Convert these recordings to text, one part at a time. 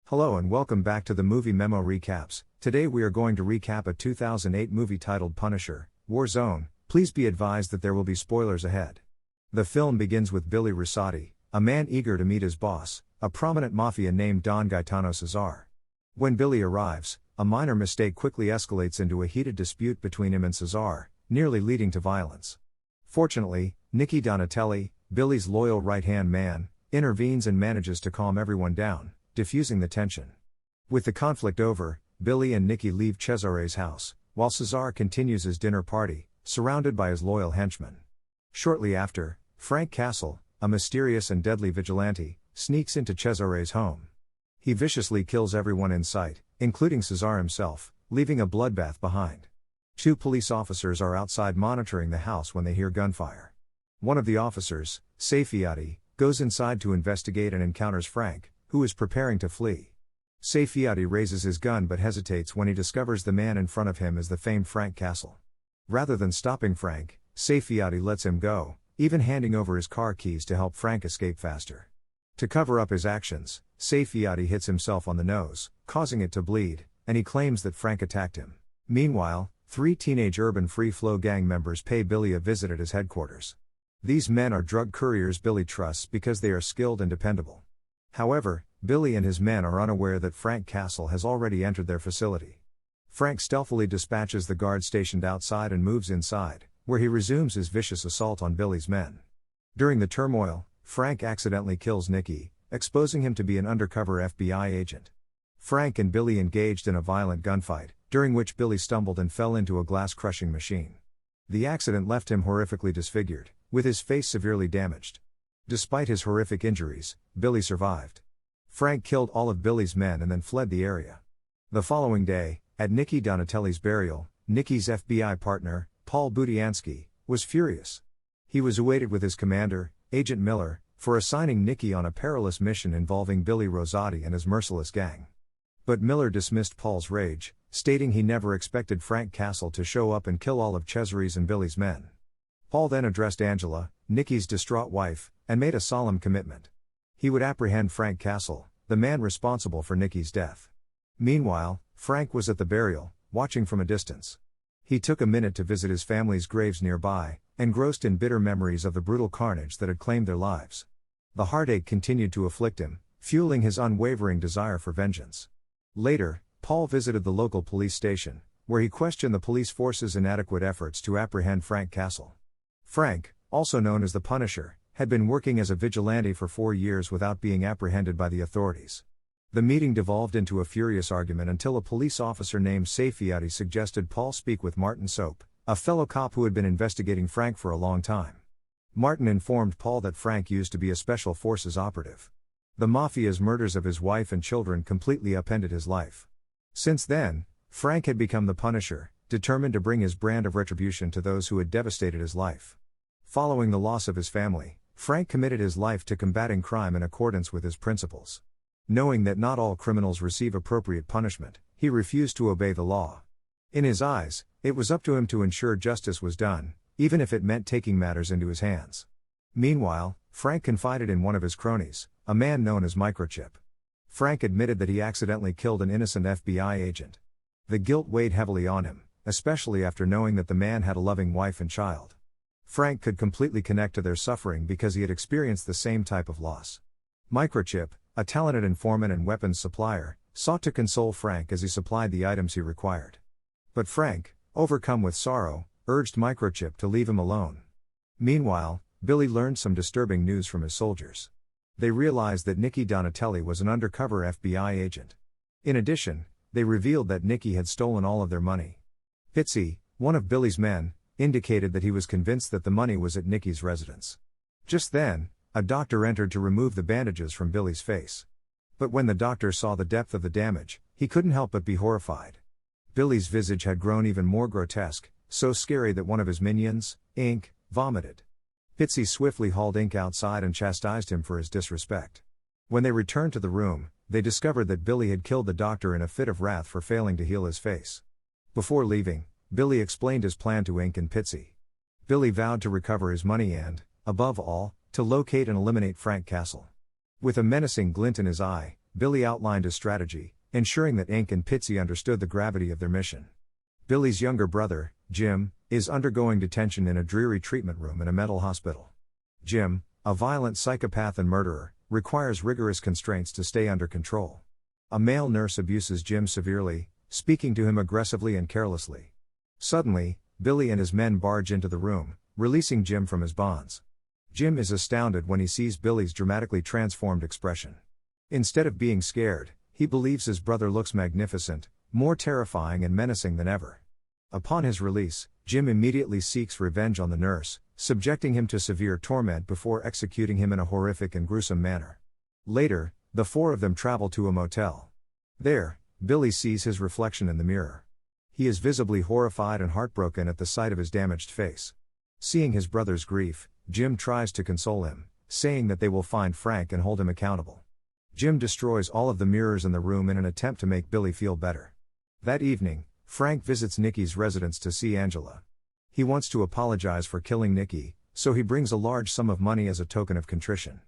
Hello and welcome back to the Movie Memo Recaps. Today we are going to recap a 2008 movie titled Punisher, Warzone. Please be advised that there will be spoilers ahead. The film begins with Billy Rosati, a man eager to meet his boss, a prominent mafia named Don Gaetano Cesar. When Billy arrives, a minor mistake quickly escalates into a heated dispute between him and Cesar, nearly leading to violence. Fortunately, Nicky Donatelli, Billy's loyal right-hand man, intervenes and manages to calm everyone down, diffusing the tension. With the conflict over, Billy and Nicky leave Cesare's house, while Cesar continues his dinner party, surrounded by his loyal henchmen. Shortly after, Frank Castle, a mysterious and deadly vigilante, sneaks into Cesare's home. He viciously kills everyone in sight, including Cesar himself, leaving a bloodbath behind. Two police officers are outside monitoring the house when they hear gunfire. One of the officers, Seifiati, goes inside to investigate and encounters Frank, who is preparing to flee. Seifiati raises his gun but hesitates when he discovers the man in front of him is the famed Frank Castle. Rather than stopping Frank, Seifiati lets him go, even handing over his car keys to help Frank escape faster. To cover up his actions, Seifiati hits himself on the nose, causing it to bleed, and he claims that Frank attacked him. Meanwhile, three teenage urban free flow gang members pay Billy a visit at his headquarters. These men are drug couriers Billy trusts because they are skilled and dependable. However, Billy and his men are unaware that Frank Castle has already entered their facility. Frank stealthily dispatches the guard stationed outside and moves inside, where he resumes his vicious assault on Billy's men. During the turmoil, Frank accidentally kills Nicky, exposing him to be an undercover FBI agent. Frank and Billy engaged in a violent gunfight, during which Billy stumbled and fell into a glass-crushing machine. The accident left him horrifically disfigured, with his face severely damaged. Despite his horrific injuries, Billy survived. Frank killed all of Billy's men and then fled the area. The following day, at Nicky Donatelli's burial, Nicky's FBI partner, Paul Budiansky, was furious. He was awaited with his commander, Agent Miller, for assigning Nicky on a perilous mission involving Billy Rosati and his merciless gang. But Miller dismissed Paul's rage, stating he never expected Frank Castle to show up and kill all of Cesare's and Billy's men. Paul then addressed Angela, Nicky's distraught wife, and made a solemn commitment. He would apprehend Frank Castle, the man responsible for Nicky's death. Meanwhile, Frank was at the burial, watching from a distance. He took a minute to visit his family's graves nearby, engrossed in bitter memories of the brutal carnage that had claimed their lives. The heartache continued to afflict him, fueling his unwavering desire for vengeance. Later, Paul visited the local police station, where he questioned the police force's inadequate efforts to apprehend Frank Castle. Frank, also known as the Punisher, had been working as a vigilante for 4 years without being apprehended by the authorities. The meeting devolved into a furious argument until a police officer named Seifiati suggested Paul speak with Martin Soap, a fellow cop who had been investigating Frank for a long time. Martin informed Paul that Frank used to be a special forces operative. The mafia's murders of his wife and children completely upended his life. Since then, Frank had become the Punisher, determined to bring his brand of retribution to those who had devastated his life. Following the loss of his family, Frank committed his life to combating crime in accordance with his principles. Knowing that not all criminals receive appropriate punishment, he refused to obey the law. In his eyes, it was up to him to ensure justice was done, even if it meant taking matters into his hands. Meanwhile, Frank confided in one of his cronies, a man known as Microchip. Frank admitted that he accidentally killed an innocent FBI agent. The guilt weighed heavily on him, especially after knowing that the man had a loving wife and child. Frank could completely connect to their suffering because he had experienced the same type of loss. Microchip, a talented informant and weapons supplier, sought to console Frank as he supplied the items he required. But Frank, overcome with sorrow, urged Microchip to leave him alone. Meanwhile, Billy learned some disturbing news from his soldiers. They realized that Nicky Donatelli was an undercover FBI agent. In addition, they revealed that Nicky had stolen all of their money. Pitsy, one of Billy's men, indicated that he was convinced that the money was at Nicky's residence. Just then, a doctor entered to remove the bandages from Billy's face. But when the doctor saw the depth of the damage, he couldn't help but be horrified. Billy's visage had grown even more grotesque, so scary that one of his minions, Ink, vomited. Pitsy swiftly hauled Ink outside and chastised him for his disrespect. When they returned to the room, they discovered that Billy had killed the doctor in a fit of wrath for failing to heal his face. Before leaving, Billy explained his plan to Ink and Pitsy. Billy vowed to recover his money and, above all, to locate and eliminate Frank Castle. With a menacing glint in his eye, Billy outlined his strategy, ensuring that Ink and Pitsy understood the gravity of their mission. Billy's younger brother, Jim, is undergoing detention in a dreary treatment room in a mental hospital. Jim, a violent psychopath and murderer, requires rigorous constraints to stay under control. A male nurse abuses Jim severely, speaking to him aggressively and carelessly. Suddenly, Billy and his men barge into the room, releasing Jim from his bonds. Jim is astounded when he sees Billy's dramatically transformed expression. Instead of being scared, he believes his brother looks magnificent, more terrifying and menacing than ever. Upon his release, Jim immediately seeks revenge on the nurse, subjecting him to severe torment before executing him in a horrific and gruesome manner. Later, the four of them travel to a motel. There, Billy sees his reflection in the mirror. He is visibly horrified and heartbroken at the sight of his damaged face. Seeing his brother's grief, Jim tries to console him, saying that they will find Frank and hold him accountable. Jim destroys all of the mirrors in the room in an attempt to make Billy feel better. That evening, Frank visits Nikki's residence to see Angela. He wants to apologize for killing Nikki, so he brings a large sum of money as a token of contrition.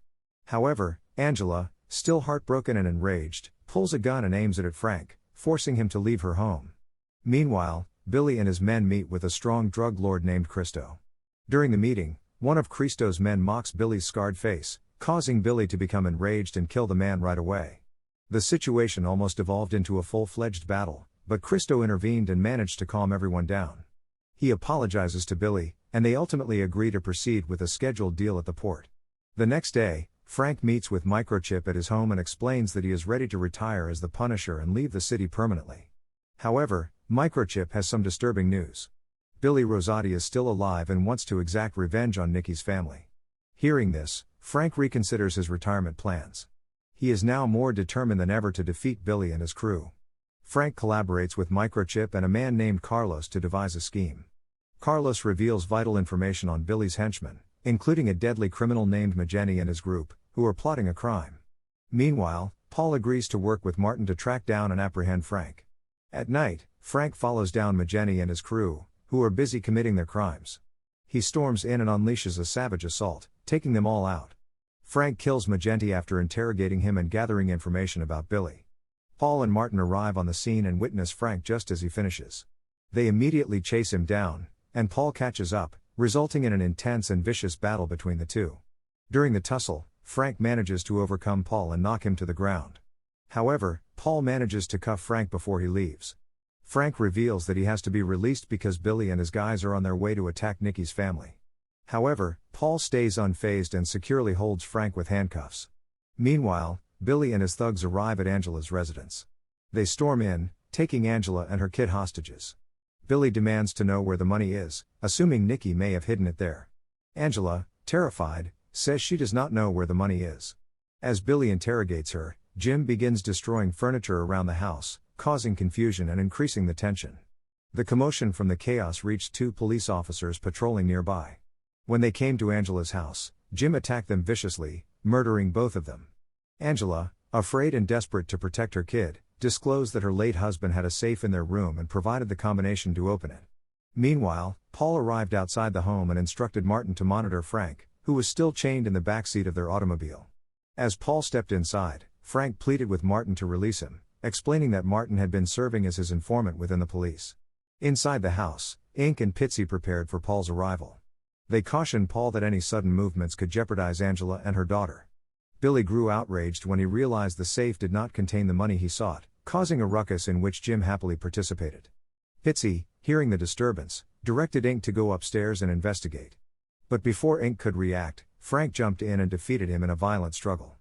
However, Angela, still heartbroken and enraged, pulls a gun and aims it at Frank, forcing him to leave her home. Meanwhile, Billy and his men meet with a strong drug lord named Cristo. During the meeting, one of Cristo's men mocks Billy's scarred face, causing Billy to become enraged and kill the man right away. The situation almost evolved into a full-fledged battle, but Cristo intervened and managed to calm everyone down. He apologizes to Billy, and they ultimately agree to proceed with a scheduled deal at the port. The next day, Frank meets with Microchip at his home and explains that he is ready to retire as the Punisher and leave the city permanently. However, Microchip has some disturbing news. Billy Rosati is still alive and wants to exact revenge on Nikki's family. Hearing this, Frank reconsiders his retirement plans. He is now more determined than ever to defeat Billy and his crew. Frank collaborates with Microchip and a man named Carlos to devise a scheme. Carlos reveals vital information on Billy's henchmen, including a deadly criminal named Mageni and his group, who are plotting a crime. Meanwhile, Paul agrees to work with Martin to track down and apprehend Frank. At night, Frank follows down Mageni and his crew, who are busy committing their crimes. He storms in and unleashes a savage assault, taking them all out. Frank kills Magenti after interrogating him and gathering information about Billy. Paul and Martin arrive on the scene and witness Frank just as he finishes. They immediately chase him down, and Paul catches up, resulting in an intense and vicious battle between the two. During the tussle, Frank manages to overcome Paul and knock him to the ground. However, Paul manages to cuff Frank before he leaves. Frank reveals that he has to be released because Billy and his guys are on their way to attack Nikki's family. However, Paul stays unfazed and securely holds Frank with handcuffs. Meanwhile, Billy and his thugs arrive at Angela's residence. They storm in, taking Angela and her kid hostages. Billy demands to know where the money is, assuming Nikki may have hidden it there. Angela, terrified, says she does not know where the money is. As Billy interrogates her, Jim begins destroying furniture around the house, causing confusion and increasing the tension. The commotion from the chaos reached two police officers patrolling nearby. When they came to Angela's house, Jim attacked them viciously, murdering both of them. Angela, afraid and desperate to protect her kid, disclosed that her late husband had a safe in their room and provided the combination to open it. Meanwhile, Paul arrived outside the home and instructed Martin to monitor Frank, who was still chained in the backseat of their automobile. As Paul stepped inside, Frank pleaded with Martin to release him, explaining that Martin had been serving as his informant within the police. Inside the house, Ink and Pitsy prepared for Paul's arrival. They cautioned Paul that any sudden movements could jeopardize Angela and her daughter. Billy grew outraged when he realized the safe did not contain the money he sought, causing a ruckus in which Jim happily participated. Pitsy, hearing the disturbance, directed Ink to go upstairs and investigate. But before Ink could react, Frank jumped in and defeated him in a violent struggle.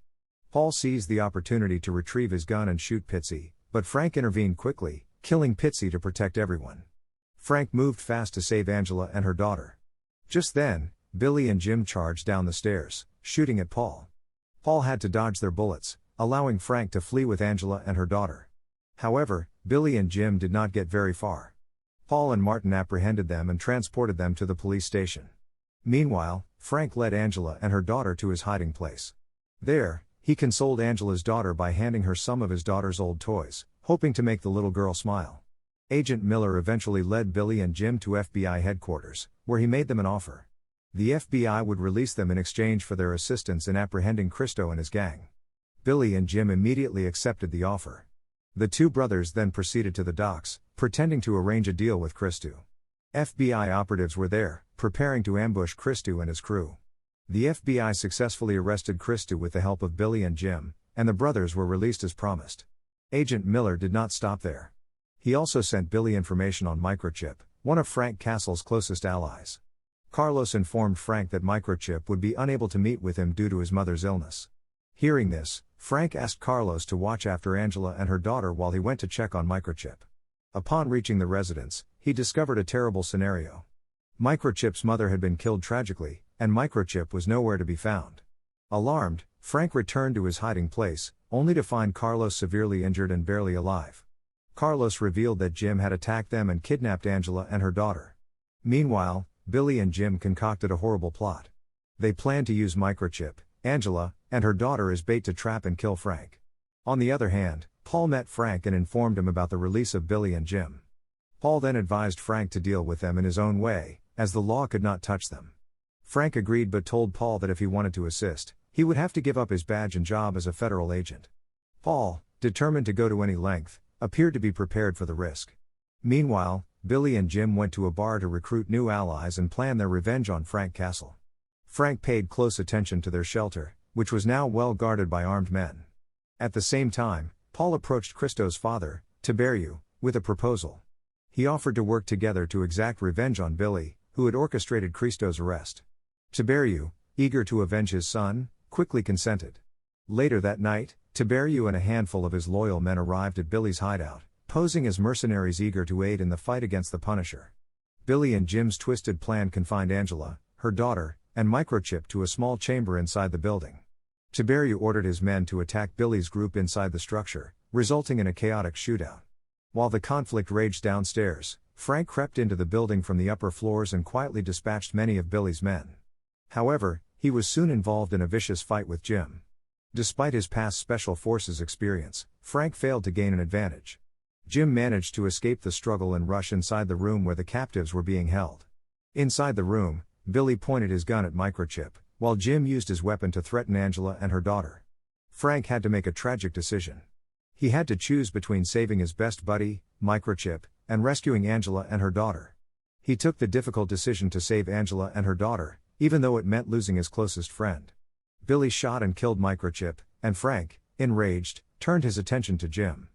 Paul seized the opportunity to retrieve his gun and shoot Pitsy, but Frank intervened quickly, killing Pitsy to protect everyone. Frank moved fast to save Angela and her daughter. Just then, Billy and Jim charged down the stairs, shooting at Paul. Paul had to dodge their bullets, allowing Frank to flee with Angela and her daughter. However, Billy and Jim did not get very far. Paul and Martin apprehended them and transported them to the police station. Meanwhile, Frank led Angela and her daughter to his hiding place. There, he consoled Angela's daughter by handing her some of his daughter's old toys, hoping to make the little girl smile. Agent Miller eventually led Billy and Jim to FBI headquarters, where he made them an offer. The FBI would release them in exchange for their assistance in apprehending Cristo and his gang. Billy and Jim immediately accepted the offer. The two brothers then proceeded to the docks, pretending to arrange a deal with Christou. FBI operatives were there, preparing to ambush Christou and his crew. The FBI successfully arrested Christou with the help of Billy and Jim, and the brothers were released as promised. Agent Miller did not stop there. He also sent Billy information on Microchip, one of Frank Castle's closest allies. Carlos informed Frank that Microchip would be unable to meet with him due to his mother's illness. Hearing this, Frank asked Carlos to watch after Angela and her daughter while he went to check on Microchip. Upon reaching the residence, he discovered a terrible scenario. Microchip's mother had been killed tragically, and Microchip was nowhere to be found. Alarmed, Frank returned to his hiding place, only to find Carlos severely injured and barely alive. Carlos revealed that Jim had attacked them and kidnapped Angela and her daughter. Meanwhile, Billy and Jim concocted a horrible plot. They planned to use Microchip, Angela, and her daughter as bait to trap and kill Frank. On the other hand, Paul met Frank and informed him about the release of Billy and Jim. Paul then advised Frank to deal with them in his own way, as the law could not touch them. Frank agreed but told Paul that if he wanted to assist, he would have to give up his badge and job as a federal agent. Paul, determined to go to any length, appeared to be prepared for the risk. Meanwhile, Billy and Jim went to a bar to recruit new allies and plan their revenge on Frank Castle. Frank paid close attention to their shelter, which was now well guarded by armed men. At the same time, Paul approached Christou's father, Tiberiu, with a proposal. He offered to work together to exact revenge on Billy, who had orchestrated Christou's arrest. Tiberiu, eager to avenge his son, quickly consented. Later that night, Tiberiu and a handful of his loyal men arrived at Billy's hideout, posing as mercenaries eager to aid in the fight against the Punisher. Billy and Jim's twisted plan confined Angela, her daughter, and Microchip to a small chamber inside the building. Tiberiu ordered his men to attack Billy's group inside the structure, resulting in a chaotic shootout. While the conflict raged downstairs, Frank crept into the building from the upper floors and quietly dispatched many of Billy's men. However, he was soon involved in a vicious fight with Jim. Despite his past Special Forces experience, Frank failed to gain an advantage. Jim managed to escape the struggle and rush inside the room where the captives were being held. Inside the room, Billy pointed his gun at Microchip, while Jim used his weapon to threaten Angela and her daughter. Frank had to make a tragic decision. He had to choose between saving his best buddy, Microchip, and rescuing Angela and her daughter. He took the difficult decision to save Angela and her daughter, even though it meant losing his closest friend. Billy shot and killed Microchip, and Frank, enraged, turned his attention to Jim.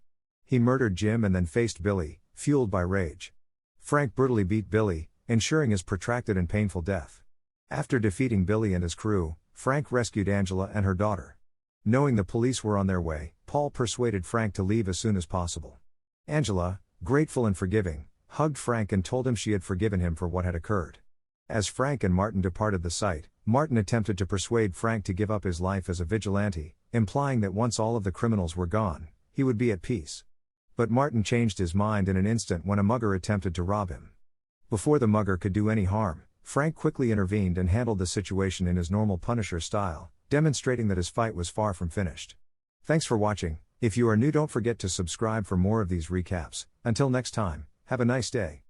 He murdered Jim and then faced Billy, fueled by rage. Frank brutally beat Billy, ensuring his protracted and painful death. After defeating Billy and his crew, Frank rescued Angela and her daughter. Knowing the police were on their way, Paul persuaded Frank to leave as soon as possible. Angela, grateful and forgiving, hugged Frank and told him she had forgiven him for what had occurred. As Frank and Martin departed the site, Martin attempted to persuade Frank to give up his life as a vigilante, implying that once all of the criminals were gone, he would be at peace. But Martin changed his mind in an instant when a mugger attempted to rob him. Before the mugger could do any harm, Frank quickly intervened and handled the situation in his normal Punisher style, demonstrating that his fight was far from finished. Thanks for watching. If you are new, don't forget to subscribe for more of these recaps. Until next time, have a nice day.